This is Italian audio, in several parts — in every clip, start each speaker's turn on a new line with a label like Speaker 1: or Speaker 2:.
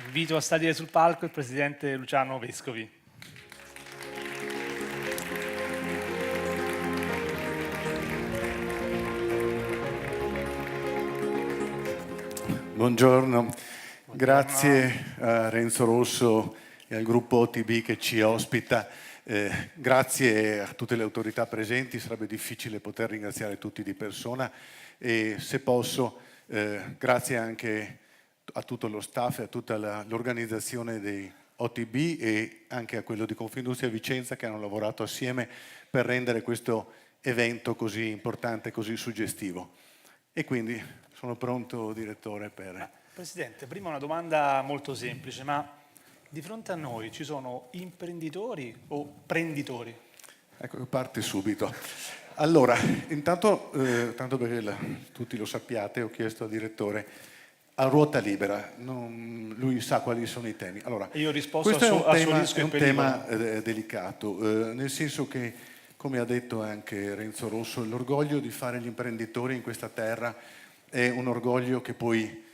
Speaker 1: Invito a salire sul palco il presidente Luciano Vescovi.
Speaker 2: Buongiorno, grazie a Renzo Rosso e al gruppo OTB che ci ospita. Grazie a tutte le autorità presenti, sarebbe difficile poter ringraziare tutti di persona e se posso grazie anche a tutto lo staff e a tutta l'organizzazione dei OTB e anche a quello di Confindustria Vicenza che hanno lavorato assieme per rendere questo evento così importante, così suggestivo. E quindi sono pronto, direttore, per...
Speaker 1: Presidente, prima una domanda molto semplice, ma di fronte a noi ci sono imprenditori o prenditori?
Speaker 2: Ecco, parte subito. Allora, intanto, tanto perché tutti lo sappiate, ho chiesto al direttore a ruota libera, lui sa quali sono i temi. Allora,
Speaker 1: Io ho risposto
Speaker 2: questo
Speaker 1: a suo rischio
Speaker 2: è
Speaker 1: e
Speaker 2: un
Speaker 1: pericolo.
Speaker 2: tema delicato, nel senso che, come ha detto anche Renzo Rosso, l'orgoglio di fare gli imprenditori in questa terra è un orgoglio che poi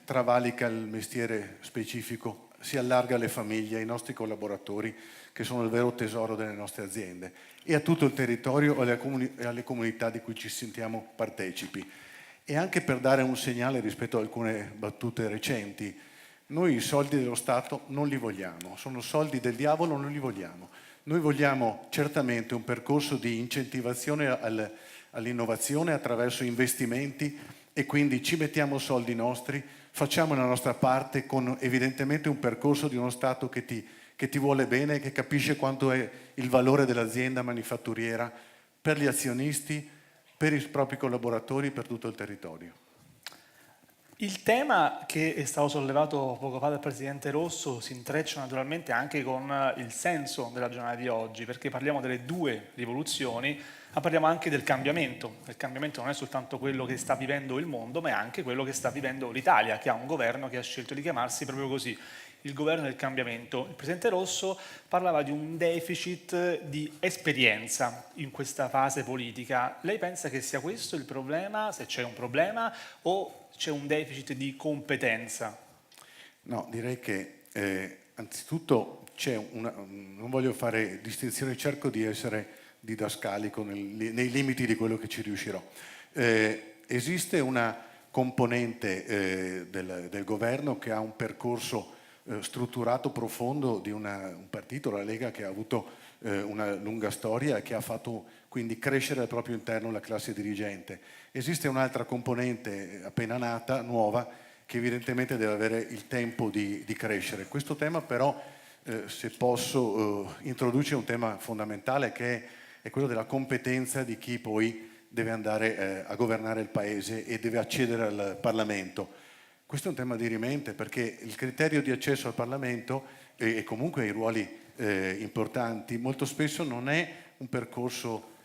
Speaker 2: travalica il mestiere specifico, si allarga alle famiglie, ai nostri collaboratori, che sono il vero tesoro delle nostre aziende, e a tutto il territorio e alle comunità di cui ci sentiamo partecipi. E anche per dare un segnale rispetto a alcune battute recenti, noi i soldi dello Stato non li vogliamo, sono soldi del diavolo, non li vogliamo. Noi vogliamo certamente un percorso di incentivazione all'innovazione attraverso investimenti e quindi ci mettiamo soldi nostri, facciamo la nostra parte con evidentemente un percorso di uno Stato che ti vuole bene, che capisce quanto è il valore dell'azienda manifatturiera per gli azionisti, per i propri collaboratori, per tutto il territorio.
Speaker 1: Il tema che è stato sollevato poco fa dal Presidente Rosso si intreccia naturalmente anche con il senso della giornata di oggi, perché parliamo delle due rivoluzioni, ma parliamo anche del cambiamento. Il cambiamento non è soltanto quello che sta vivendo il mondo, ma è anche quello che sta vivendo l'Italia, che ha un governo che ha scelto di chiamarsi proprio così, il governo del cambiamento. Il Presidente Rosso parlava di un deficit di esperienza in questa fase politica. Lei pensa che sia questo il problema, se c'è un problema, o c'è un deficit di competenza?
Speaker 2: No, direi che anzitutto non voglio fare distinzioni, cerco di essere didascalico nei limiti di quello che ci riuscirò. Esiste una componente del governo che ha un percorso strutturato, profondo di un partito, la Lega, che ha avuto una lunga storia e che ha fatto quindi crescere al proprio interno la classe dirigente. Esiste un'altra componente appena nata, nuova, che evidentemente deve avere il tempo di crescere. Questo tema però, se posso, introduce un tema fondamentale che è quello della competenza di chi poi deve andare a governare il Paese e deve accedere al Parlamento. Questo è un tema dirimente perché il criterio di accesso al Parlamento e comunque ai ruoli importanti molto spesso non è un percorso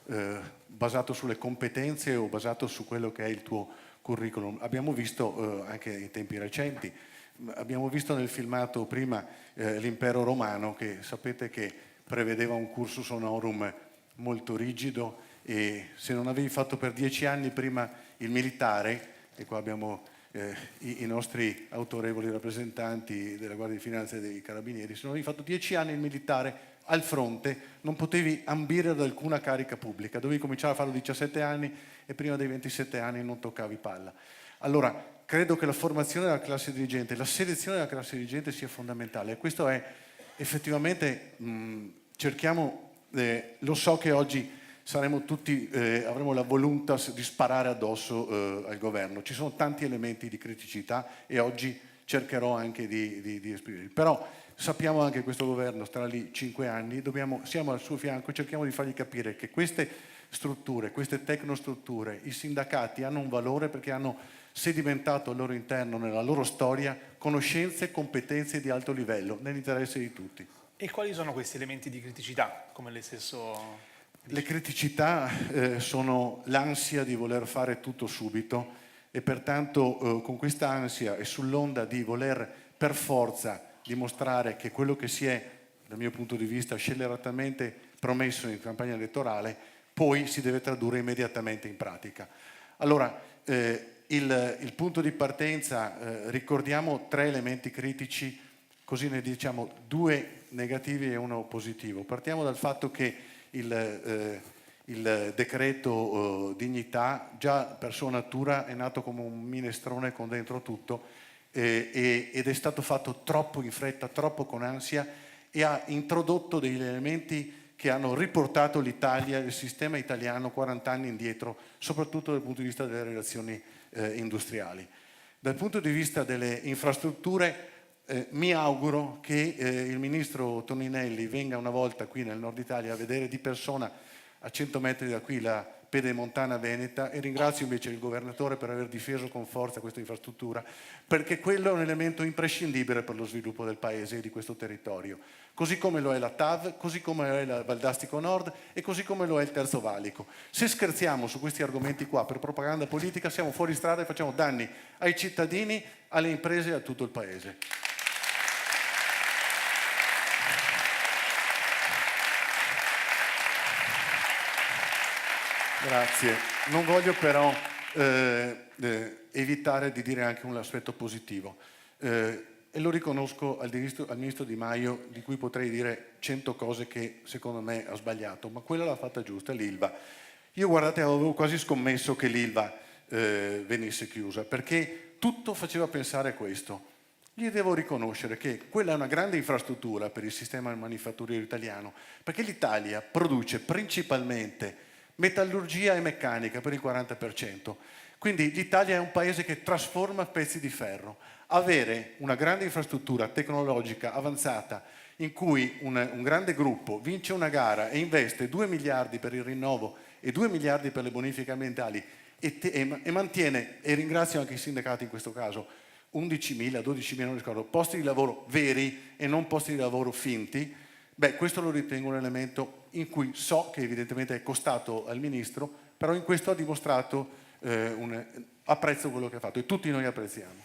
Speaker 2: basato sulle competenze o basato su quello che è il tuo curriculum. Abbiamo visto anche in tempi recenti, abbiamo visto nel filmato prima l'Impero Romano, che sapete che prevedeva un cursus honorum molto rigido e se non avevi fatto per 10 anni prima il militare, e qua abbiamo i nostri autorevoli rappresentanti della Guardia di Finanza e dei Carabinieri, se non avevi fatto 10 anni il militare al fronte non potevi ambire ad alcuna carica pubblica, dovevi cominciare a farlo a 17 anni e prima dei 27 anni non toccavi palla. Allora, credo che la formazione della classe dirigente, la selezione della classe dirigente sia fondamentale e questo è effettivamente, cerchiamo, lo so che oggi saremo tutti, avremo la volontà di sparare addosso al governo, ci sono tanti elementi di criticità e oggi cercherò anche di esprimerli, però sappiamo anche che questo governo starà lì 5 anni, siamo al suo fianco e cerchiamo di fargli capire che queste strutture, queste tecnostrutture, i sindacati hanno un valore perché hanno sedimentato al loro interno, nella loro storia, conoscenze e competenze di alto livello, nell'interesse di tutti.
Speaker 1: E quali sono questi elementi di criticità, come lei stesso dice?
Speaker 2: Le criticità sono l'ansia di voler fare tutto subito e pertanto con questa ansia e sull'onda di voler per forza dimostrare che quello che si è, dal mio punto di vista, scelleratamente promesso in campagna elettorale, poi si deve tradurre immediatamente in pratica. Allora, il punto di partenza, ricordiamo 3 elementi critici, così ne diciamo 2 negativi e 1 positivo. Partiamo dal fatto che il decreto dignità già per sua natura è nato come un minestrone con dentro tutto ed è stato fatto troppo in fretta, troppo con ansia e ha introdotto degli elementi che hanno riportato l'Italia, il sistema italiano 40 anni indietro, soprattutto dal punto di vista delle relazioni industriali. Dal punto di vista delle infrastrutture mi auguro che il ministro Toninelli venga una volta qui nel nord Italia a vedere di persona a 100 metri da qui la Pedemontana Veneta e ringrazio invece il governatore per aver difeso con forza questa infrastruttura, perché quello è un elemento imprescindibile per lo sviluppo del paese e di questo territorio, così come lo è la TAV, così come lo è la Valdastico Nord e così come lo è il Terzo Valico. Se scherziamo su questi argomenti qua per propaganda politica siamo fuori strada e facciamo danni ai cittadini, alle imprese e a tutto il paese. Grazie. Non voglio però evitare di dire anche un aspetto positivo e lo riconosco al ministro Di Maio, di cui potrei dire 100 cose che secondo me ha sbagliato, ma quella l'ha fatta giusta, l'Ilva. Io guardate avevo quasi scommesso che l'Ilva venisse chiusa perché tutto faceva pensare a questo. Gli devo riconoscere che quella è una grande infrastruttura per il sistema manifatturiero italiano, perché l'Italia produce principalmente metallurgia e meccanica per il 40%. Quindi l'Italia è un paese che trasforma pezzi di ferro. Avere una grande infrastruttura tecnologica avanzata in cui un grande gruppo vince una gara e investe 2 miliardi per il rinnovo e 2 miliardi per le bonifiche ambientali e mantiene, e ringrazio anche i sindacati in questo caso, 11.000, 12.000, non ricordo, posti di lavoro veri e non posti di lavoro finti, beh, questo lo ritengo un elemento in cui so che evidentemente è costato al Ministro, però in questo ha dimostrato apprezzo quello che ha fatto e tutti noi apprezziamo.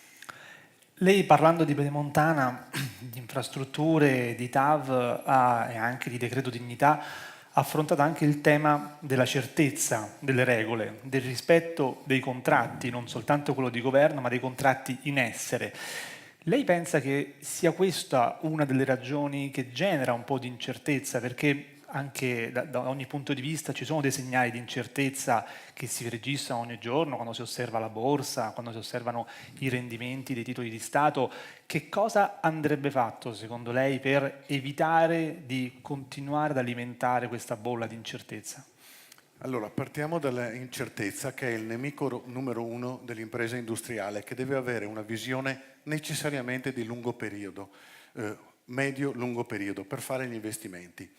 Speaker 1: Lei parlando di Pedemontana, di infrastrutture, di TAV e anche di decreto dignità, ha affrontato anche il tema della certezza delle regole, del rispetto dei contratti, non soltanto quello di governo, ma dei contratti in essere. Lei pensa che sia questa una delle ragioni che genera un po' di incertezza? Perché anche da ogni punto di vista ci sono dei segnali di incertezza che si registrano ogni giorno, quando si osserva la borsa, quando si osservano i rendimenti dei titoli di Stato. Che cosa andrebbe fatto, secondo lei, per evitare di continuare ad alimentare questa bolla di incertezza?
Speaker 2: Allora, partiamo dall'incertezza che è il nemico numero 1 dell'impresa industriale, che deve avere una visione necessariamente di lungo periodo, medio-lungo periodo, per fare gli investimenti.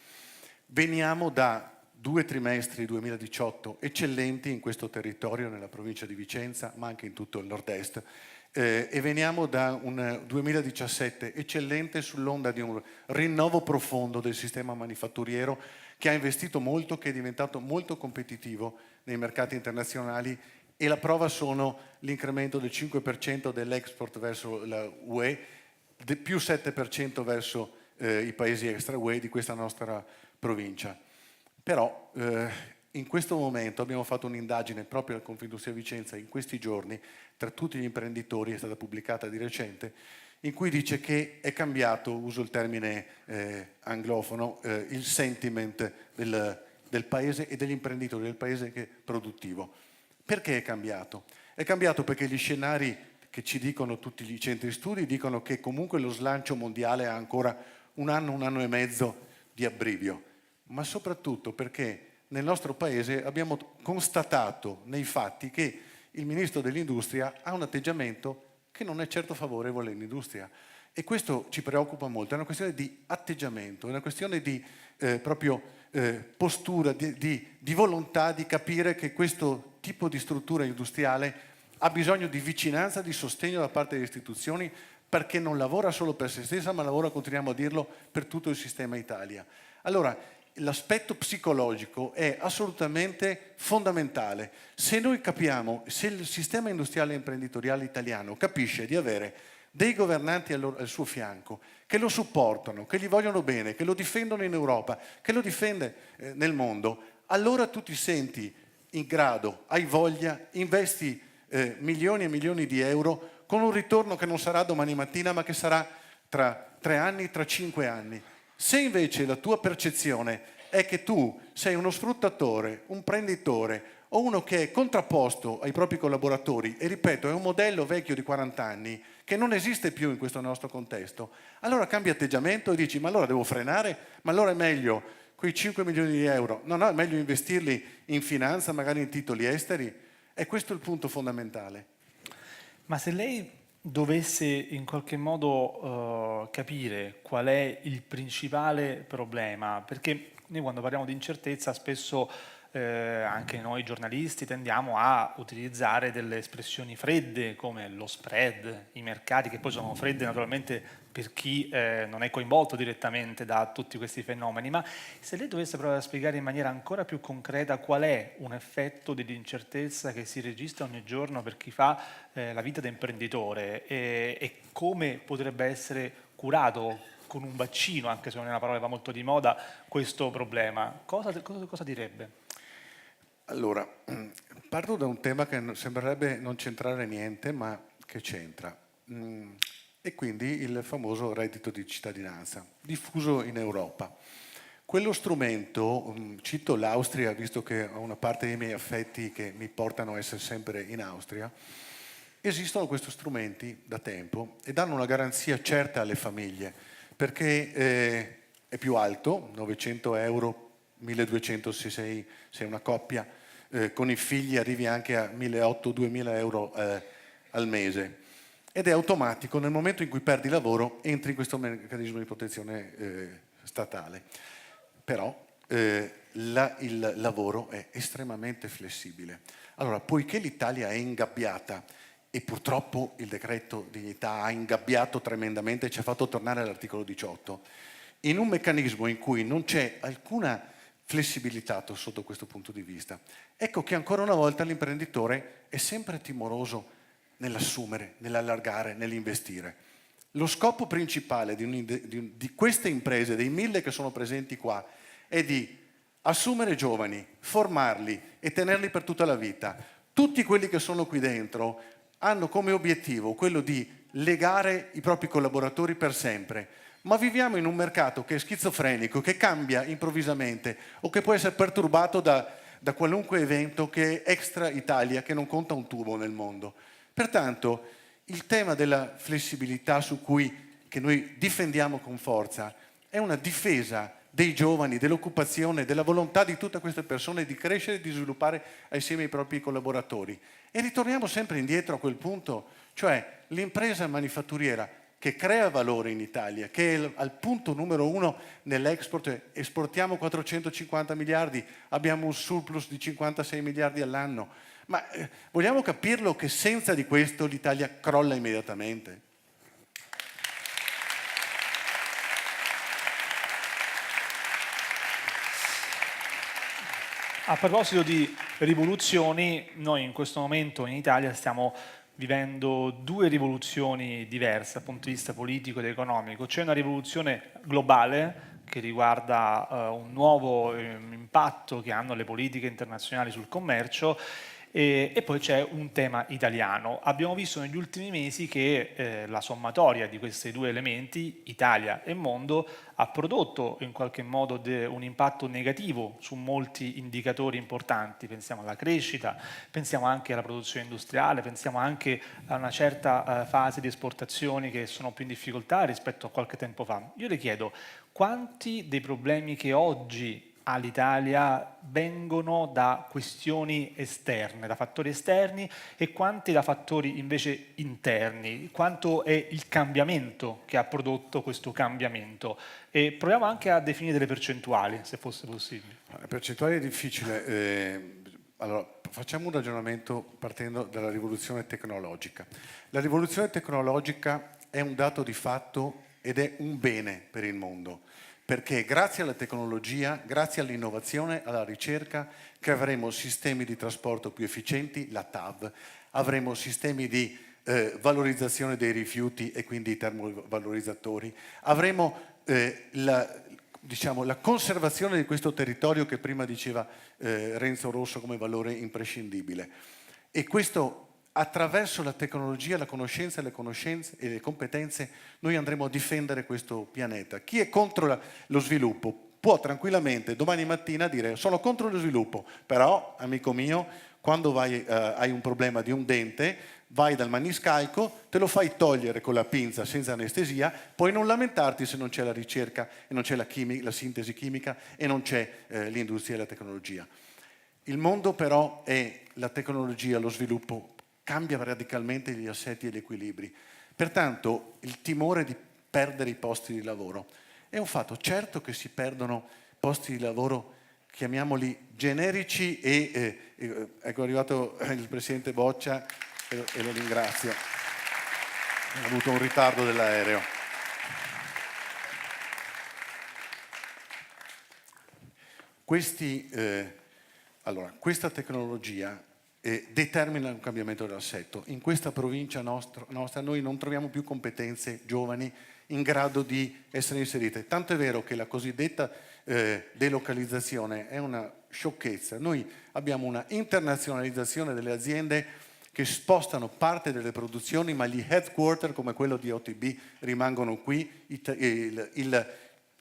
Speaker 2: Veniamo da 2 trimestri 2018 eccellenti in questo territorio, nella provincia di Vicenza, ma anche in tutto il nord-est, e veniamo da un 2017 eccellente sull'onda di un rinnovo profondo del sistema manifatturiero che ha investito molto, che è diventato molto competitivo nei mercati internazionali e la prova sono l'incremento del 5% dell'export verso la UE, più 7% verso i paesi extra UE di questa nostra provincia. Però in questo momento abbiamo fatto un'indagine proprio al Confindustria Vicenza in questi giorni tra tutti gli imprenditori, è stata pubblicata di recente, in cui dice che è cambiato, uso il termine anglofono, il sentiment del paese e degli imprenditori del paese che è produttivo. Perché è cambiato? È cambiato perché gli scenari che ci dicono tutti i centri studi dicono che comunque lo slancio mondiale ha ancora un anno e mezzo di abbrivio, ma soprattutto perché nel nostro paese abbiamo constatato nei fatti che il Ministro dell'Industria ha un atteggiamento che non è certo favorevole all'industria e questo ci preoccupa molto, è una questione di atteggiamento, è una questione di postura, di volontà di capire che questo tipo di struttura industriale ha bisogno di vicinanza, di sostegno da parte delle istituzioni perché non lavora solo per se stessa ma lavora, continuiamo a dirlo, per tutto il sistema Italia. Allora, l'aspetto psicologico è assolutamente fondamentale. Se noi capiamo, se il sistema industriale e imprenditoriale italiano capisce di avere dei governanti al suo fianco che lo supportano, che gli vogliono bene, che lo difendono in Europa, che lo difende nel mondo, allora tu ti senti in grado, hai voglia, investi milioni e milioni di euro con un ritorno che non sarà domani mattina, ma che sarà tra 3 anni, tra 5 anni. Se invece la tua percezione è che tu sei uno sfruttatore, un prenditore o uno che è contrapposto ai propri collaboratori, e ripeto, è un modello vecchio di 40 anni che non esiste più in questo nostro contesto, allora cambi atteggiamento e dici: ma allora devo frenare? Ma allora è meglio quei 5 milioni di euro, no, è meglio investirli in finanza, magari in titoli esteri? E questo è il punto fondamentale.
Speaker 1: Ma se lei dovesse in qualche modo capire qual è il principale problema, perché noi quando parliamo di incertezza spesso anche noi giornalisti tendiamo a utilizzare delle espressioni fredde come lo spread, i mercati, che poi sono fredde naturalmente per chi non è coinvolto direttamente da tutti questi fenomeni, ma se lei dovesse provare a spiegare in maniera ancora più concreta qual è un effetto dell'incertezza che si registra ogni giorno per chi fa la vita da imprenditore e come potrebbe essere curato con un vaccino, anche se non è una parola che va molto di moda, questo problema, cosa direbbe?
Speaker 2: Allora, parto da un tema che sembrerebbe non c'entrare niente, ma che c'entra. E quindi il famoso reddito di cittadinanza, diffuso in Europa. Quello strumento, cito l'Austria, visto che ho una parte dei miei affetti che mi portano a essere sempre in Austria, esistono questi strumenti da tempo e danno una garanzia certa alle famiglie, perché è più alto, 900 euro, 1200 se sei una coppia, con i figli arrivi anche a 1.800-2.000 euro al mese, ed è automatico. Nel momento in cui perdi lavoro entri in questo meccanismo di protezione statale. Però il lavoro è estremamente flessibile. Allora, poiché l'Italia è ingabbiata e purtroppo il decreto dignità ha ingabbiato tremendamente e ci ha fatto tornare all'articolo 18, in un meccanismo in cui non c'è alcuna flessibilità sotto questo punto di vista, ecco che ancora una volta l'imprenditore è sempre timoroso nell'assumere, nell'allargare, nell'investire. Lo scopo principale di queste imprese, dei 1000 che sono presenti qua, è di assumere giovani, formarli e tenerli per tutta la vita. Tutti quelli che sono qui dentro hanno come obiettivo quello di legare i propri collaboratori per sempre. Ma viviamo in un mercato che è schizofrenico, che cambia improvvisamente o che può essere perturbato da qualunque evento che è extra Italia, che non conta un tubo nel mondo. Pertanto il tema della flessibilità che noi difendiamo con forza è una difesa dei giovani, dell'occupazione, della volontà di tutte queste persone di crescere e di sviluppare assieme ai propri collaboratori. E ritorniamo sempre indietro a quel punto, cioè l'impresa manifatturiera che crea valore in Italia, che è al punto numero 1 nell'export, esportiamo 450 miliardi, abbiamo un surplus di 56 miliardi all'anno. Ma vogliamo capirlo che senza di questo l'Italia crolla immediatamente?
Speaker 1: A proposito di rivoluzioni, noi in questo momento in Italia stiamo vivendo due rivoluzioni diverse dal punto di vista politico ed economico. C'è una rivoluzione globale che riguarda un nuovo impatto che hanno le politiche internazionali sul commercio e poi c'è un tema italiano. Abbiamo visto negli ultimi mesi che la sommatoria di questi due elementi, Italia e mondo, ha prodotto in qualche modo un impatto negativo su molti indicatori importanti. Pensiamo alla crescita, pensiamo anche alla produzione industriale, pensiamo anche a una certa fase di esportazioni che sono più in difficoltà rispetto a qualche tempo fa. Io le chiedo, quanti dei problemi che oggi all'Italia vengono da questioni esterne, da fattori esterni e quanti da fattori invece interni? Quanto è il cambiamento che ha prodotto questo cambiamento? E proviamo anche a definire delle percentuali, se fosse possibile.
Speaker 2: La percentuale è difficile. Allora, facciamo un ragionamento partendo dalla rivoluzione tecnologica. La rivoluzione tecnologica è un dato di fatto ed è un bene per il mondo, perché grazie alla tecnologia, grazie all'innovazione, alla ricerca, che avremo sistemi di trasporto più efficienti, la TAV, avremo sistemi di valorizzazione dei rifiuti e quindi i termovalorizzatori, avremo la conservazione di questo territorio che prima diceva Renzo Rosso come valore imprescindibile. E questo attraverso la tecnologia, la conoscenza, le conoscenze e le competenze noi andremo a difendere questo pianeta. Chi è contro lo sviluppo può tranquillamente domani mattina dire sono contro lo sviluppo, però amico mio, quando hai un problema di un dente, vai dal maniscalco, te lo fai togliere con la pinza senza anestesia, puoi non lamentarti se non c'è la ricerca e non c'è la sintesi chimica e non c'è l'industria e la tecnologia. Il mondo però è la tecnologia, lo sviluppo, cambia radicalmente gli assetti e gli equilibri. Pertanto il timore di perdere i posti di lavoro è un fatto. Certo che si perdono posti di lavoro, chiamiamoli generici ecco, è arrivato il Presidente Boccia e lo ringrazio. Ha avuto un ritardo dell'aereo. Allora, questa tecnologia determina un cambiamento dell'assetto. In questa provincia nostra noi non troviamo più competenze giovani in grado di essere inserite. Tanto è vero che la cosiddetta delocalizzazione è una sciocchezza. Noi abbiamo una internazionalizzazione delle aziende che spostano parte delle produzioni, ma gli headquarter come quello di OTB rimangono qui.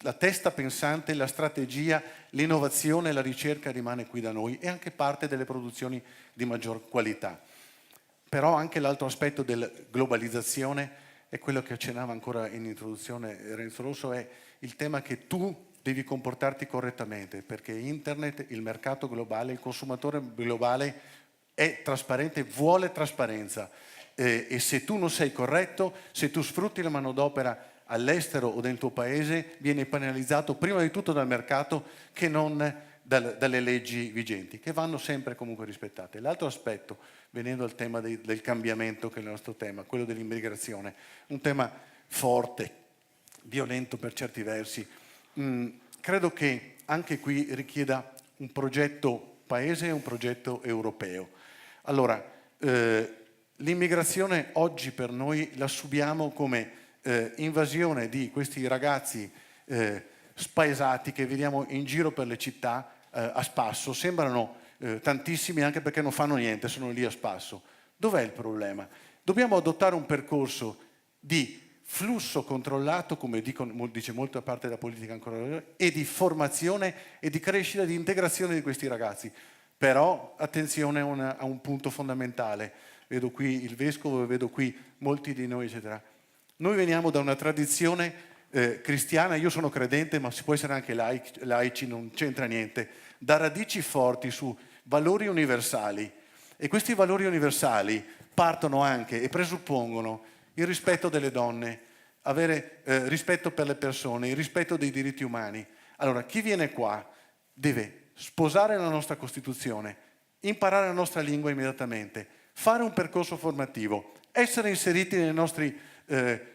Speaker 2: La testa pensante, la strategia, l'innovazione, la ricerca rimane qui da noi e anche parte delle produzioni di maggior qualità. Però anche l'altro aspetto della globalizzazione è quello che accennava ancora in introduzione Renzo Rosso, è il tema che tu devi comportarti correttamente, perché internet, il mercato globale, il consumatore globale è trasparente, vuole trasparenza e se tu non sei corretto, se tu sfrutti la manodopera all'estero o nel tuo paese, viene penalizzato prima di tutto dal mercato che non dalle leggi vigenti, che vanno sempre comunque rispettate. L'altro aspetto, venendo al tema del cambiamento, che è il nostro tema, quello dell'immigrazione, un tema forte, violento per certi versi, credo che anche qui richieda un progetto paese e un progetto europeo. Allora, l'immigrazione oggi per noi la subiamo come invasione di questi ragazzi spaesati che vediamo in giro per le città a spasso. Sembrano tantissimi anche perché non fanno niente, sono lì a spasso. Dov'è il problema? Dobbiamo adottare un percorso di flusso controllato, come dice molta parte della politica ancora, e di formazione e di crescita, di integrazione di questi ragazzi. Però attenzione a un punto fondamentale. Vedo qui il Vescovo, vedo qui molti di noi, eccetera. Noi veniamo da una tradizione cristiana, io sono credente, ma si può essere anche laici, non c'entra niente, da radici forti su valori universali. E questi valori universali partono anche e presuppongono il rispetto delle donne, avere rispetto per le persone, il rispetto dei diritti umani. Allora, chi viene qua deve sposare la nostra Costituzione, imparare la nostra lingua immediatamente, fare un percorso formativo, essere inseriti nei nostri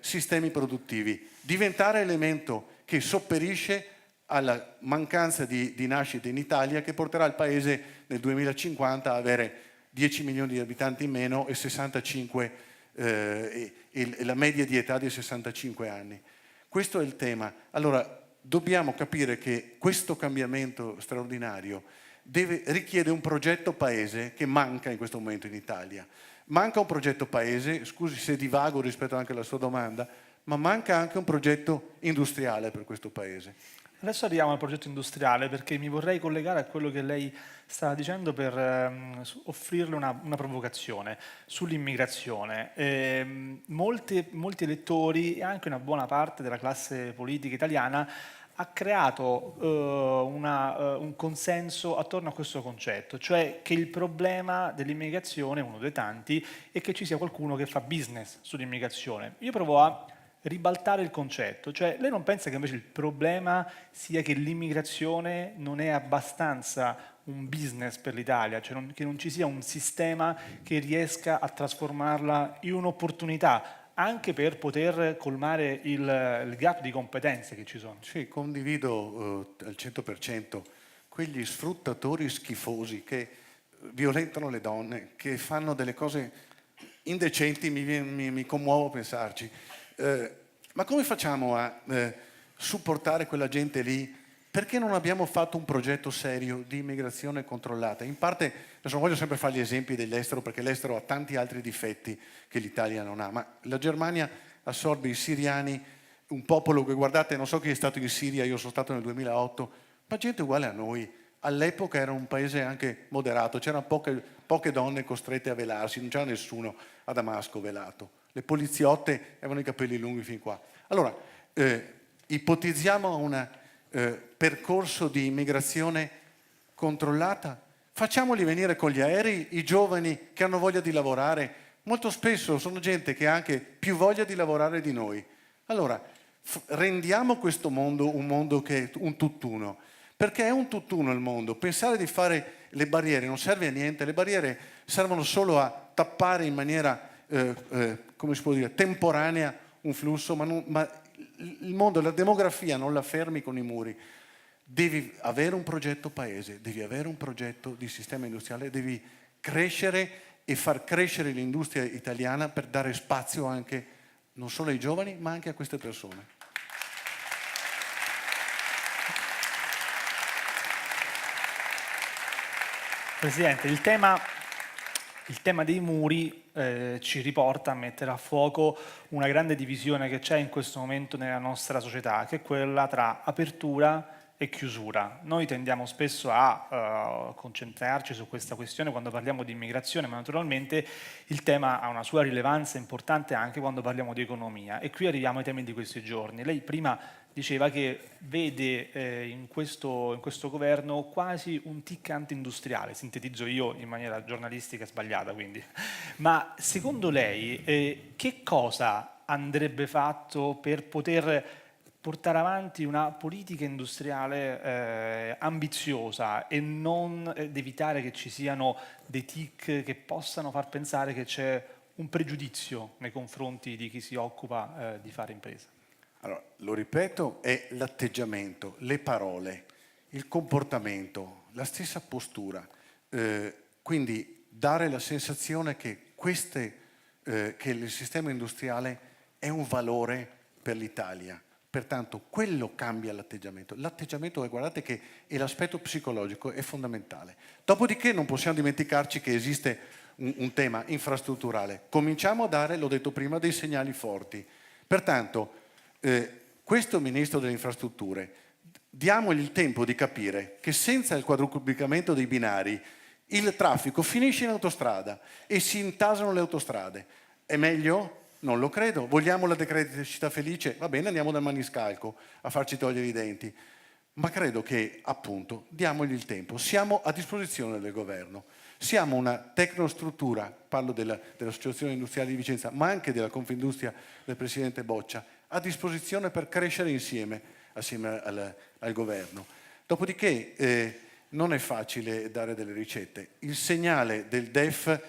Speaker 2: sistemi produttivi, diventare elemento che sopperisce alla mancanza di nascite in Italia, che porterà il Paese nel 2050 a avere 10 milioni di abitanti in meno e 65 e la media di età di 65 anni. Questo è il tema. Allora, dobbiamo capire che questo cambiamento straordinario richiede un progetto paese che manca in questo momento in Italia. Manca un progetto paese, scusi se divago rispetto anche alla sua domanda, ma manca anche un progetto industriale per questo paese.
Speaker 1: Adesso arriviamo al progetto industriale perché mi vorrei collegare a quello che lei stava dicendo per offrirle una provocazione sull'immigrazione. Molti elettori e anche una buona parte della classe politica italiana ha creato un consenso attorno a questo concetto, cioè che il problema dell'immigrazione, uno dei tanti, è che ci sia qualcuno che fa business sull'immigrazione. Io provo a ribaltare il concetto, cioè lei non pensa che invece il problema sia che l'immigrazione non è abbastanza un business per l'Italia, cioè che non ci sia un sistema che riesca a trasformarla in un'opportunità anche per poter colmare il gap di competenze che ci sono?
Speaker 2: Sì, condivido al 100% quegli sfruttatori schifosi che violentano le donne, che fanno delle cose indecenti, mi commuovo a pensarci. Ma come facciamo a supportare quella gente lì perché non abbiamo fatto un progetto serio di immigrazione controllata? In parte, adesso non voglio sempre fare gli esempi dell'estero, perché l'estero ha tanti altri difetti che l'Italia non ha, ma la Germania assorbe i siriani, un popolo che, guardate, non so chi è stato in Siria, io sono stato nel 2008, ma gente uguale a noi. All'epoca era un paese anche moderato, c'erano poche donne costrette a velarsi, non c'era nessuno a Damasco velato. Le poliziotte avevano i capelli lunghi fin qua. Allora, ipotizziamo un percorso di immigrazione controllata, facciamoli venire con gli aerei i giovani che hanno voglia di lavorare. Molto spesso sono gente che ha anche più voglia di lavorare di noi. Allora, rendiamo questo mondo un mondo che è un tutt'uno, perché è un tutt'uno il mondo. Pensare di fare le barriere non serve a niente, le barriere servono solo a tappare in maniera, come si può dire, temporanea un flusso, ma il mondo, la demografia non la fermi con i muri. Devi avere un progetto paese, devi avere un progetto di sistema industriale, devi crescere e far crescere l'industria italiana per dare spazio anche non solo ai giovani ma anche a queste persone.
Speaker 1: Presidente, il tema dei muri ci riporta a mettere a fuoco una grande divisione che c'è in questo momento nella nostra società, che è quella tra apertura e chiusura. Noi tendiamo spesso a concentrarci su questa questione quando parliamo di immigrazione, ma naturalmente il tema ha una sua rilevanza importante anche quando parliamo di economia. E qui arriviamo ai temi di questi giorni. Lei prima diceva che vede in questo governo quasi un tic anti-industriale, sintetizzo io in maniera giornalistica sbagliata quindi. Ma secondo lei che cosa andrebbe fatto per poter portare avanti una politica industriale ambiziosa e non ed evitare che ci siano dei tic che possano far pensare che c'è un pregiudizio nei confronti di chi si occupa di fare impresa?
Speaker 2: Allora, lo ripeto, è l'atteggiamento, le parole, il comportamento, la stessa postura. Quindi dare la sensazione che il sistema industriale è un valore per l'Italia. Pertanto quello cambia l'atteggiamento. L'atteggiamento, guardate che è l'aspetto psicologico, è fondamentale. Dopodiché non possiamo dimenticarci che esiste un tema infrastrutturale. Cominciamo a dare, l'ho detto prima, dei segnali forti. Pertanto questo Ministro delle Infrastrutture, diamogli il tempo di capire che senza il quadruplicamento dei binari il traffico finisce in autostrada e si intasano le autostrade. È meglio? Non lo credo. Vogliamo la decrescita felice? Va bene, andiamo dal maniscalco a farci togliere i denti. Ma credo che, appunto, diamogli il tempo. Siamo a disposizione del governo. Siamo una tecnostruttura, parlo dell'Associazione Industriale di Vicenza, ma anche della Confindustria del Presidente Boccia, a disposizione per crescere insieme al governo. Dopodiché non è facile dare delle ricette. Il segnale del DEF,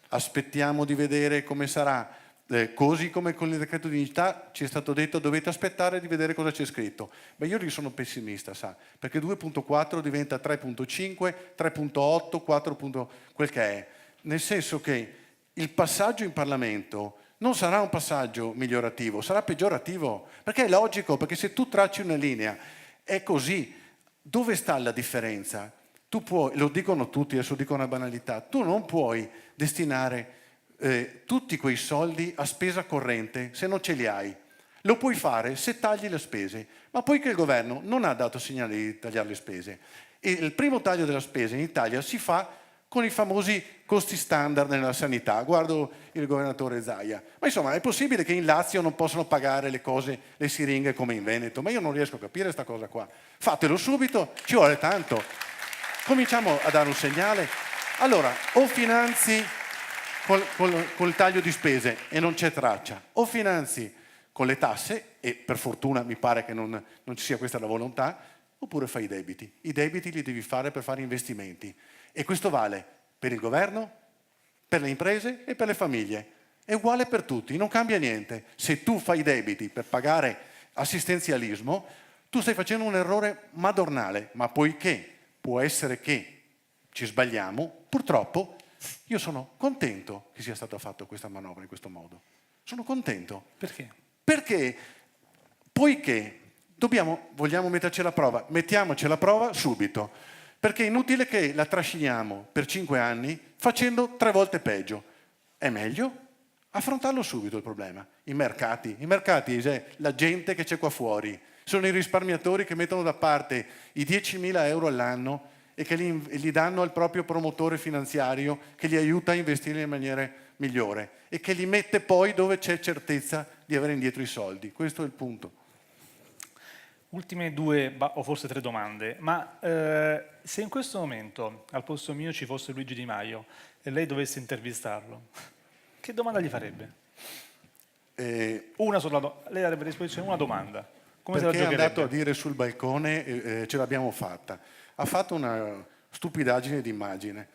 Speaker 2: aspettiamo di vedere come sarà. Così come con il decreto di dignità ci è stato detto dovete aspettare di vedere cosa c'è scritto. Ma io sono pessimista, sa, perché 2.4 diventa 3.5, 3.8, 4. Quel che è. Nel senso che il passaggio in Parlamento non sarà un passaggio migliorativo, sarà peggiorativo, perché è logico, perché se tu tracci una linea è così. Dove sta la differenza? Tu puoi, lo dicono tutti, adesso dico una banalità, tu non puoi destinare tutti quei soldi a spesa corrente se non ce li hai. Lo puoi fare se tagli le spese, ma poiché il governo non ha dato segnale di tagliare le spese, e il primo taglio della spesa in Italia si fa con i famosi costi standard nella sanità. Guardo il governatore Zaia. Ma insomma, è possibile che in Lazio non possano pagare le cose, le siringhe come in Veneto? Ma io non riesco a capire questa cosa qua. Fatelo subito, ci vuole tanto. Cominciamo a dare un segnale. Allora, o finanzi col taglio di spese e non c'è traccia, o finanzi con le tasse, e per fortuna mi pare che non ci sia questa la volontà, oppure fai i debiti. I debiti li devi fare per fare investimenti. E questo vale per il governo, per le imprese e per le famiglie. È uguale per tutti, non cambia niente. Se tu fai i debiti per pagare assistenzialismo, tu stai facendo un errore madornale, ma poiché può essere che ci sbagliamo, purtroppo io sono contento che sia stata fatta questa manovra in questo modo. Sono contento.
Speaker 1: Perché?
Speaker 2: Perché, poiché Vogliamo metterci alla prova? Mettiamoci alla prova subito, perché è inutile che la trasciniamo per 5 anni facendo 3 volte peggio. È meglio affrontarlo subito il problema. I mercati, cioè, la gente che c'è qua fuori, sono i risparmiatori che mettono da parte i 10.000 euro all'anno e che li danno al proprio promotore finanziario che li aiuta a investire in maniera migliore e che li mette poi dove c'è certezza di avere indietro i soldi. Questo è il punto.
Speaker 1: Ultime 2 o forse 3 domande, ma se in questo momento al posto mio ci fosse Luigi Di Maio e lei dovesse intervistarlo, che domanda gli farebbe? Lei avrebbe a disposizione una domanda. Come se la
Speaker 2: Perché è
Speaker 1: giocherebbe?
Speaker 2: andato a dire sul balcone ce l'abbiamo fatta. Ha fatto una stupidaggine d'immagine.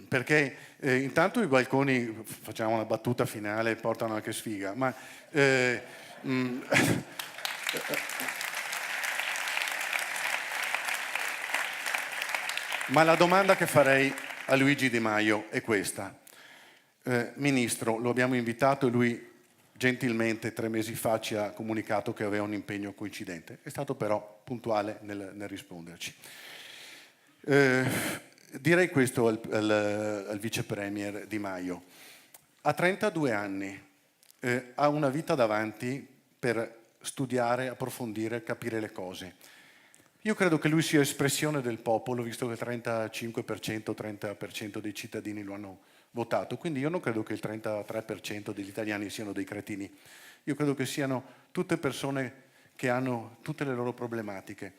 Speaker 2: Perché intanto i balconi, facciamo una battuta finale, portano anche sfiga, ma ma la domanda che farei a Luigi Di Maio è questa. Ministro, lo abbiamo invitato e lui gentilmente 3 mesi fa ci ha comunicato che aveva un impegno coincidente. È stato però puntuale nel risponderci. Direi questo al vice premier Di Maio. Ha 32 anni, ha una vita davanti per studiare, approfondire, capire le cose. Io credo che lui sia espressione del popolo, visto che il 35%, 30% dei cittadini lo hanno votato, quindi io non credo che il 33% degli italiani siano dei cretini. Io credo che siano tutte persone che hanno tutte le loro problematiche.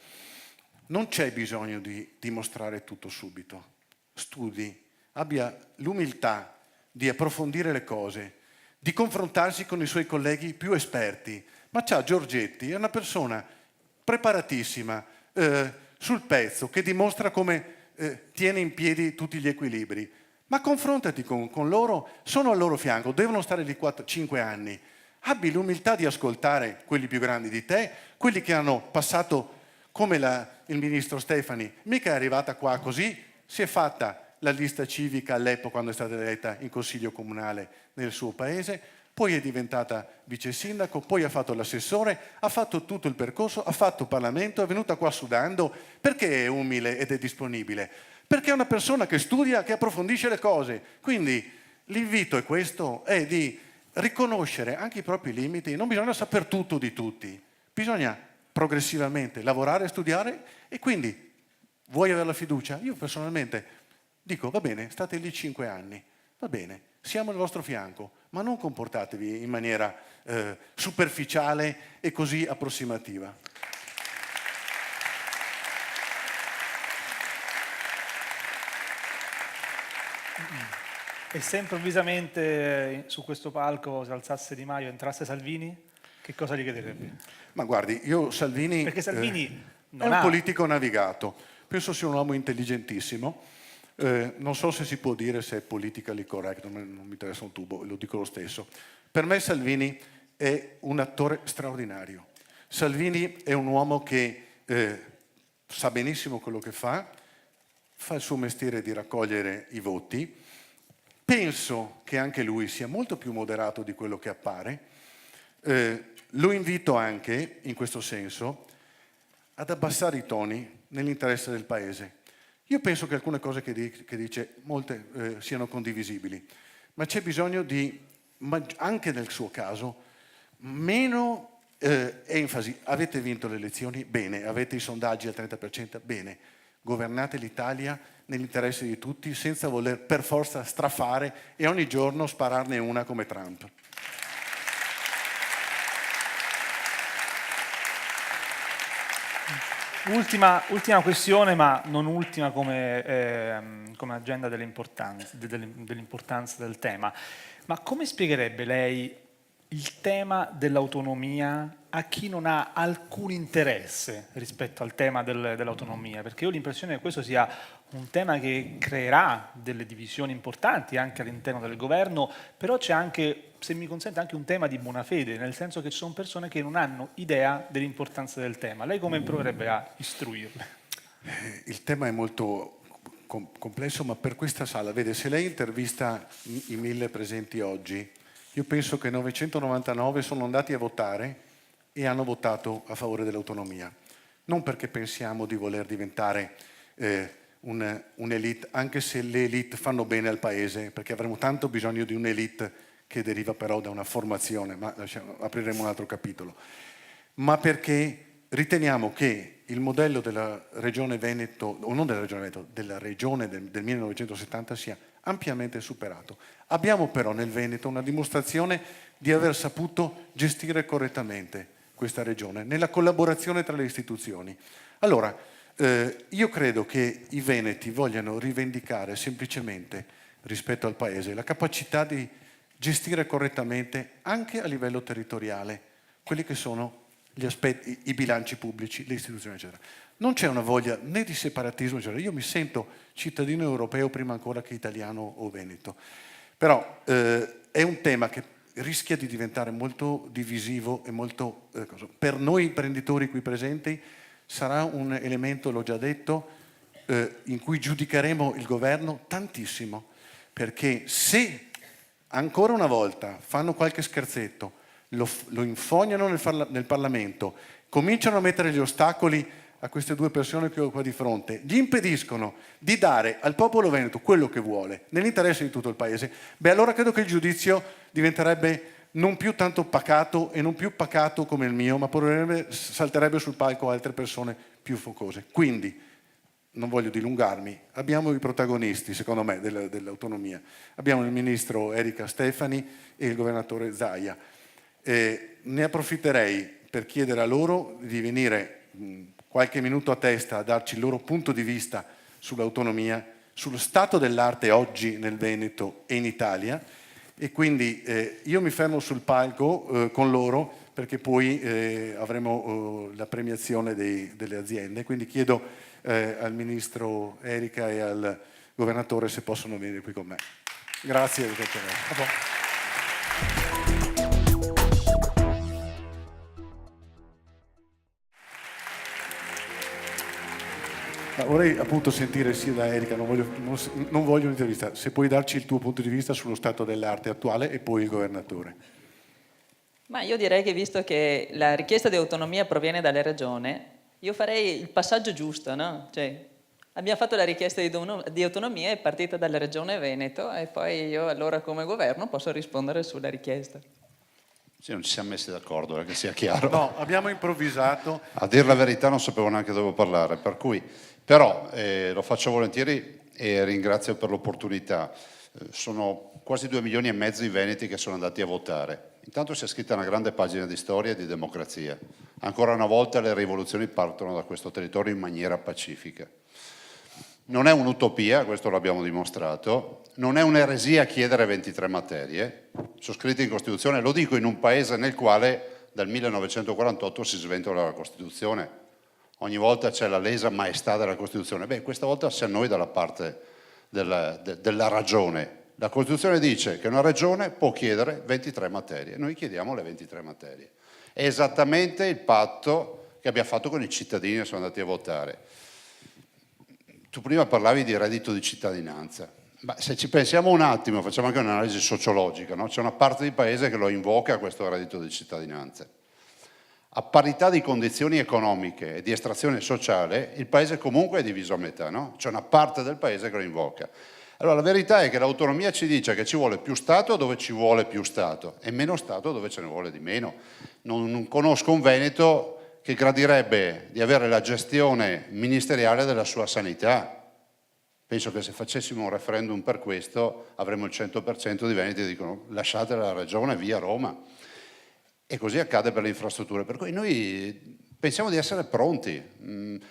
Speaker 2: Non c'è bisogno di dimostrare tutto subito. Studi, abbia l'umiltà di approfondire le cose, di confrontarsi con i suoi colleghi più esperti. Ma c'ha Giorgetti, è una persona preparatissima, sul pezzo, che dimostra come tiene in piedi tutti gli equilibri. Ma confrontati con loro, sono al loro fianco, devono stare lì 5 anni. Abbi l'umiltà di ascoltare quelli più grandi di te, quelli che hanno passato come il ministro Stefani. Mica è arrivata qua così, si è fatta la lista civica all'epoca quando è stata eletta in consiglio comunale nel suo paese, poi è diventata vice sindaco, poi ha fatto l'assessore, ha fatto tutto il percorso, ha fatto Parlamento, è venuta qua sudando. Perché è umile ed è disponibile? Perché è una persona che studia, che approfondisce le cose. Quindi l'invito è questo, è di riconoscere anche i propri limiti. Non bisogna saper tutto di tutti, bisogna progressivamente lavorare e studiare. E quindi vuoi avere la fiducia? Io personalmente dico, va bene, state lì 5 anni, va bene, siamo al vostro fianco, ma non comportatevi in maniera superficiale e così approssimativa.
Speaker 1: E se improvvisamente su questo palco si alzasse Di Maio e entrasse Salvini, che cosa gli chiederebbe?
Speaker 2: Ma guardi, io Salvini,
Speaker 1: Perché Salvini
Speaker 2: è
Speaker 1: non
Speaker 2: un
Speaker 1: ha...
Speaker 2: politico navigato, penso sia un uomo intelligentissimo, non so se si può dire se è politically correct, non mi interessa un tubo, lo dico lo stesso. Per me Salvini è un attore straordinario. Salvini è un uomo che sa benissimo quello che fa il suo mestiere di raccogliere i voti. Penso che anche lui sia molto più moderato di quello che appare. Lo invito anche, in questo senso, ad abbassare i toni nell'interesse del Paese. Io penso che alcune cose che dice, molte siano condivisibili, ma c'è bisogno di, anche nel suo caso, meno enfasi. Avete vinto le elezioni? Bene. Avete i sondaggi al 30%? Bene. Governate l'Italia nell'interesse di tutti, senza voler per forza strafare e ogni giorno spararne una come Trump.
Speaker 1: Ultima questione, ma non ultima come agenda dell'importanza del tema. Ma come spiegherebbe lei il tema dell'autonomia a chi non ha alcun interesse rispetto al tema dell'autonomia? Perché io ho l'impressione che questo sia un tema che creerà delle divisioni importanti anche all'interno del governo, però c'è anche, se mi consente, anche un tema di buona fede, nel senso che ci sono persone che non hanno idea dell'importanza del tema. Lei come proverebbe a istruirle?
Speaker 2: Il tema è molto complesso, ma per questa sala, vede, se lei intervista i 1000 presenti oggi, io penso che 999 sono andati a votare e hanno votato a favore dell'autonomia. Non perché pensiamo di voler diventare un'elite, anche se le elite fanno bene al paese, perché avremo tanto bisogno di un'elite che deriva però da una formazione, ma apriremo un altro capitolo, ma perché riteniamo che il modello della Regione Veneto, o non della Regione Veneto, della Regione del 1970 sia ampiamente superato. Abbiamo però nel Veneto una dimostrazione di aver saputo gestire correttamente questa regione, nella collaborazione tra le istituzioni. Allora, io credo che i veneti vogliano rivendicare semplicemente, rispetto al Paese, la capacità di gestire correttamente, anche a livello territoriale, quelli che sono gli aspetti, i bilanci pubblici, le istituzioni, eccetera. Non c'è una voglia né di separatismo, eccetera. Io mi sento cittadino europeo prima ancora che italiano o veneto. Però è un tema che rischia di diventare molto divisivo e molto... per noi imprenditori qui presenti sarà un elemento, l'ho già detto, in cui giudicheremo il governo tantissimo, perché se ancora una volta fanno qualche scherzetto, lo infognano nel Parlamento, cominciano a mettere gli ostacoli a queste due persone che ho qua di fronte, gli impediscono di dare al popolo veneto quello che vuole, nell'interesse di tutto il Paese, beh allora credo che il giudizio diventerebbe non più tanto pacato e non più pacato come il mio, ma salterebbe sul palco altre persone più focose. Quindi, non voglio dilungarmi, abbiamo i protagonisti, secondo me, dell'autonomia. Abbiamo il ministro Erika Stefani e il governatore Zaia. Ne approfitterei per chiedere a loro di venire qualche minuto a testa a darci il loro punto di vista sull'autonomia, sullo stato dell'arte oggi nel Veneto e in Italia, e quindi io mi fermo sul palco con loro perché poi avremo la premiazione delle aziende, quindi chiedo al ministro Erika e al governatore se possono venire qui con me. Grazie. Vorrei appunto sentire sia da Erika, non voglio un'intervista, se puoi darci il tuo punto di vista sullo stato dell'arte attuale e poi il governatore.
Speaker 3: Ma io direi che visto che la richiesta di autonomia proviene dalle regioni, io farei il passaggio giusto, no? Cioè, abbiamo fatto la richiesta di autonomia, è partita dalla regione Veneto e poi io allora come governo posso rispondere sulla richiesta.
Speaker 4: Sì, non ci siamo messi d'accordo, che sia chiaro.
Speaker 2: No, abbiamo improvvisato.
Speaker 4: A dire la verità non sapevo neanche dove parlare, per cui... Però lo faccio volentieri e ringrazio per l'opportunità. Sono quasi 2,5 milioni di veneti che sono andati a votare. Intanto si è scritta una grande pagina di storia e di democrazia. Ancora una volta le rivoluzioni partono da questo territorio in maniera pacifica. Non è un'utopia, questo l'abbiamo dimostrato, non è un'eresia chiedere 23 materie, sono scritte in Costituzione, lo dico in un paese nel quale dal 1948 si sventola la Costituzione. Ogni volta c'è la lesa maestà della Costituzione. Beh, questa volta siamo noi dalla parte della ragione. La Costituzione dice che una regione può chiedere 23 materie. Noi chiediamo le 23 materie. È esattamente il patto che abbiamo fatto con i cittadini che sono andati a votare. Tu prima parlavi di reddito di cittadinanza. Ma se ci pensiamo un attimo, facciamo anche un'analisi sociologica, no? C'è una parte del paese che lo invoca questo reddito di cittadinanza. A parità di condizioni economiche e di estrazione sociale, il paese comunque è diviso a metà, no? C'è una parte del paese che lo invoca. Allora la verità è che l'autonomia ci dice che ci vuole più Stato dove ci vuole più Stato e meno Stato dove ce ne vuole di meno. Non conosco un Veneto che gradirebbe di avere la gestione ministeriale della sua sanità. Penso che se facessimo un referendum per questo avremmo il 100% di veneti che dicono lasciate la regione, via Roma. E così accade per le infrastrutture, per cui noi pensiamo di essere pronti,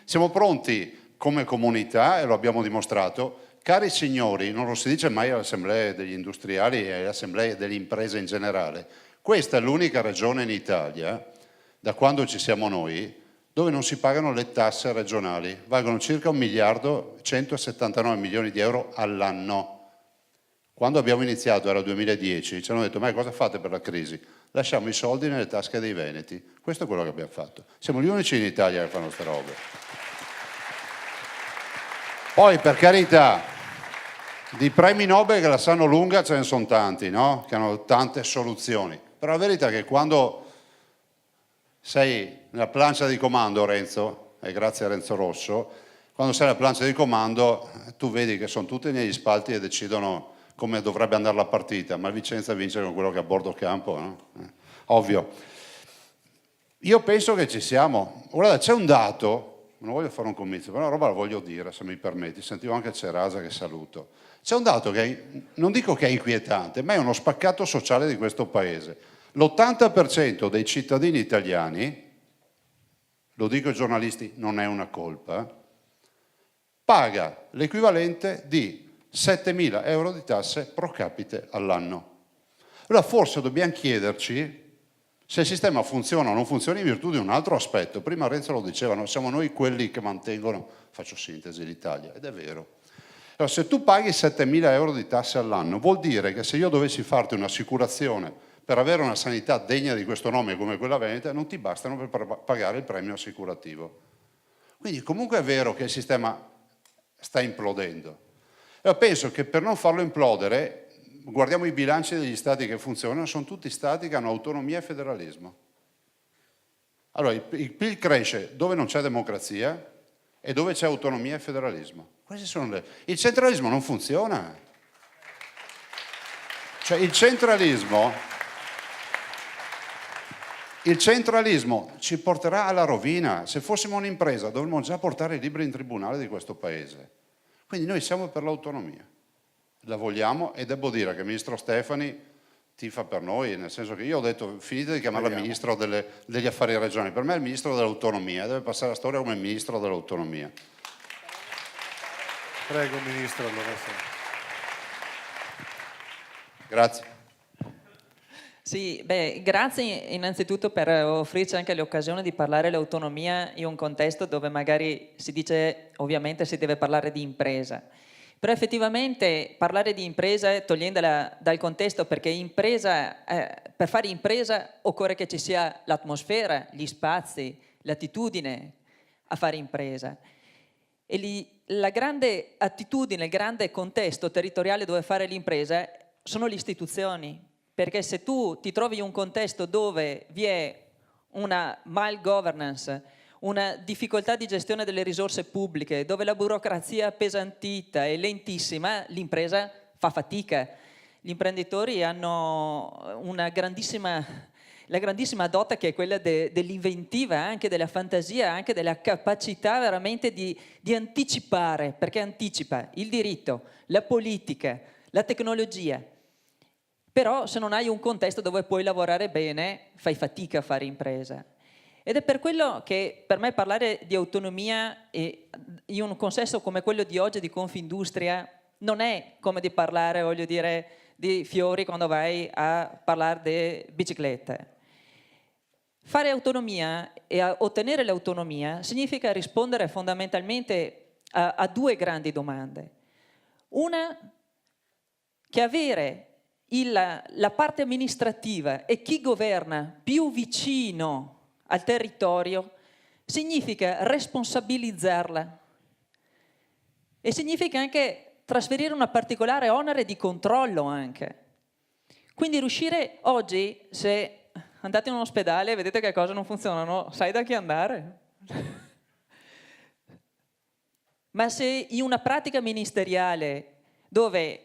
Speaker 4: siamo pronti come comunità e lo abbiamo dimostrato. Cari signori, non lo si dice mai alle assemblee degli industriali e alle assemblee delle imprese in generale, questa è l'unica regione in Italia, da quando ci siamo noi, dove non si pagano le tasse regionali, valgono circa 1.179 milioni di euro all'anno. Quando abbiamo iniziato, era il 2010, ci hanno detto ma cosa fate per la crisi? Lasciamo i soldi nelle tasche dei veneti. Questo è quello che abbiamo fatto. Siamo gli unici in Italia che fanno queste robe. Poi, per carità, di premi Nobel che la sanno lunga ce ne sono tanti, no? Che hanno tante soluzioni. Però la verità è che quando sei nella plancia di comando, Renzo, e grazie a Renzo Rosso, quando sei nella plancia di comando tu vedi che sono tutti negli spalti e decidono come dovrebbe andare la partita, ma il Vicenza vince con quello che è a bordo campo, no? Ovvio. Io penso che ci siamo. Guarda, c'è un dato, non voglio fare un comizio, però una roba la voglio dire, se mi permetti, sentivo anche Cerasa che saluto. C'è un dato che non dico che è inquietante, ma è uno spaccato sociale di questo paese. L'80% dei cittadini italiani, lo dico ai giornalisti, non è una colpa, paga l'equivalente di 7.000 euro di tasse pro capite all'anno. Allora forse dobbiamo chiederci se il sistema funziona o non funziona in virtù di un altro aspetto. Prima Renzo lo diceva, no? Siamo noi quelli che mantengono, faccio sintesi, l'Italia, ed è vero. Allora, se tu paghi 7.000 euro di tasse all'anno, vuol dire che se io dovessi farti un'assicurazione per avere una sanità degna di questo nome come quella veneta, non ti bastano per pagare il premio assicurativo. Quindi comunque è vero che il sistema sta implodendo. Allora, penso che per non farlo implodere, guardiamo i bilanci degli stati che funzionano, sono tutti stati che hanno autonomia e federalismo. Allora, il PIL cresce dove non c'è democrazia e dove c'è autonomia e federalismo. Queste sono il centralismo non funziona. Cioè il centralismo ci porterà alla rovina. Se fossimo un'impresa dovremmo già portare i libri in tribunale di questo paese. Quindi noi siamo per l'autonomia, la vogliamo, e devo dire che il ministro Stefani tifa per noi, nel senso che io ho detto finite di chiamarla ministro degli affari regionali, per me è il ministro dell'autonomia, deve passare la storia come ministro dell'autonomia.
Speaker 2: Prego, ministro.
Speaker 4: Grazie.
Speaker 3: Sì, beh, grazie innanzitutto per offrirci anche l'occasione di parlare dell'autonomia in un contesto dove magari si dice, ovviamente si deve parlare di impresa. Però effettivamente parlare di impresa togliendola dal contesto, perché per fare impresa occorre che ci sia l'atmosfera, gli spazi, l'attitudine a fare impresa. E lì, la grande attitudine, il grande contesto territoriale dove fare l'impresa sono le istituzioni. Perché se tu ti trovi in un contesto dove vi è una malgovernance, una difficoltà di gestione delle risorse pubbliche, dove la burocrazia è appesantita e lentissima, l'impresa fa fatica. Gli imprenditori hanno la grandissima dote che è quella dell'inventiva, anche della fantasia, anche della capacità veramente di anticipare, perché anticipa il diritto, la politica, la tecnologia. Però se non hai un contesto dove puoi lavorare bene, fai fatica a fare impresa. Ed è per quello che per me parlare di autonomia in un contesto come quello di oggi di Confindustria non è come di parlare, voglio dire, di fiori quando vai a parlare di biciclette. Fare autonomia e ottenere l'autonomia significa rispondere fondamentalmente a due grandi domande. Una, che avere la parte amministrativa e chi governa più vicino al territorio significa responsabilizzarla e significa anche trasferire una particolare onere di controllo anche. Quindi riuscire oggi, se andate in un ospedale e vedete che cose non funzionano, sai da chi andare? Ma se in una pratica ministeriale dove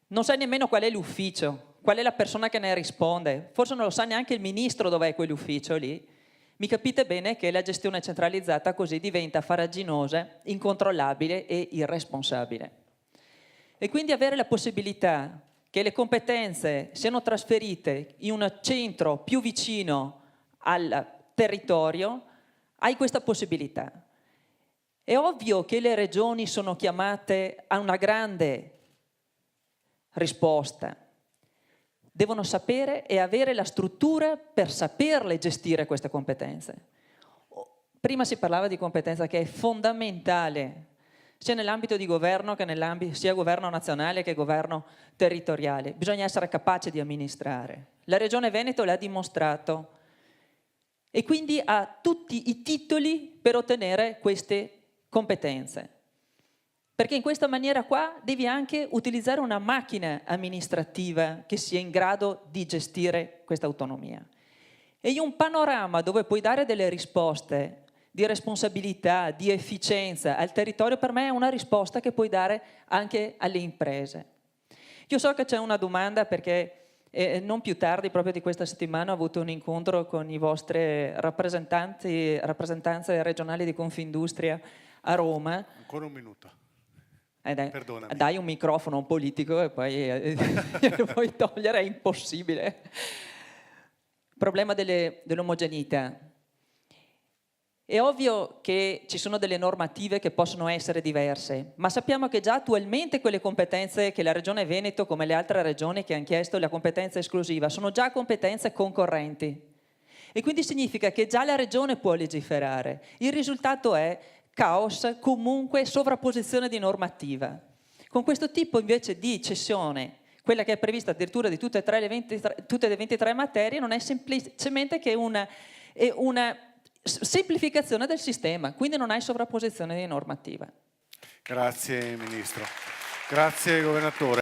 Speaker 3: non sai nemmeno qual è l'ufficio, qual è la persona che ne risponde, forse non lo sa neanche il ministro dov'è quell'ufficio lì, mi capite bene che la gestione centralizzata così diventa farraginosa, incontrollabile e irresponsabile. E quindi avere la possibilità che le competenze siano trasferite in un centro più vicino al territorio, hai questa possibilità. È ovvio che le regioni sono chiamate a una grande risposta. Devono sapere e avere la struttura per saperle gestire queste competenze. Prima si parlava di competenza che è fondamentale sia nell'ambito di governo che sia governo nazionale che governo territoriale. Bisogna essere capaci di amministrare. La Regione Veneto l'ha dimostrato e quindi ha tutti i titoli per ottenere queste competenze. Perché in questa maniera qua devi anche utilizzare una macchina amministrativa che sia in grado di gestire questa autonomia. E un panorama dove puoi dare delle risposte di responsabilità, di efficienza al territorio, per me è una risposta che puoi dare anche alle imprese. Io so che c'è una domanda perché non più tardi, proprio di questa settimana, ho avuto un incontro con i vostri rappresentanze regionali di Confindustria a Roma.
Speaker 2: Ancora un minuto. Perdonami.
Speaker 3: Dai un microfono a un politico e poi lo puoi togliere, è impossibile. Il problema dell'omogeneità. È ovvio che ci sono delle normative che possono essere diverse, ma sappiamo che già attualmente quelle competenze che la Regione Veneto, come le altre regioni che hanno chiesto la competenza esclusiva, sono già competenze concorrenti. E quindi significa che già la Regione può legiferare. Il risultato è caos, comunque sovrapposizione di normativa. Con questo tipo invece di cessione, quella che è prevista addirittura di tutte le 23 materie, non è semplicemente che una semplificazione del sistema, quindi non hai sovrapposizione di normativa.
Speaker 2: Grazie Ministro. Grazie Governatore.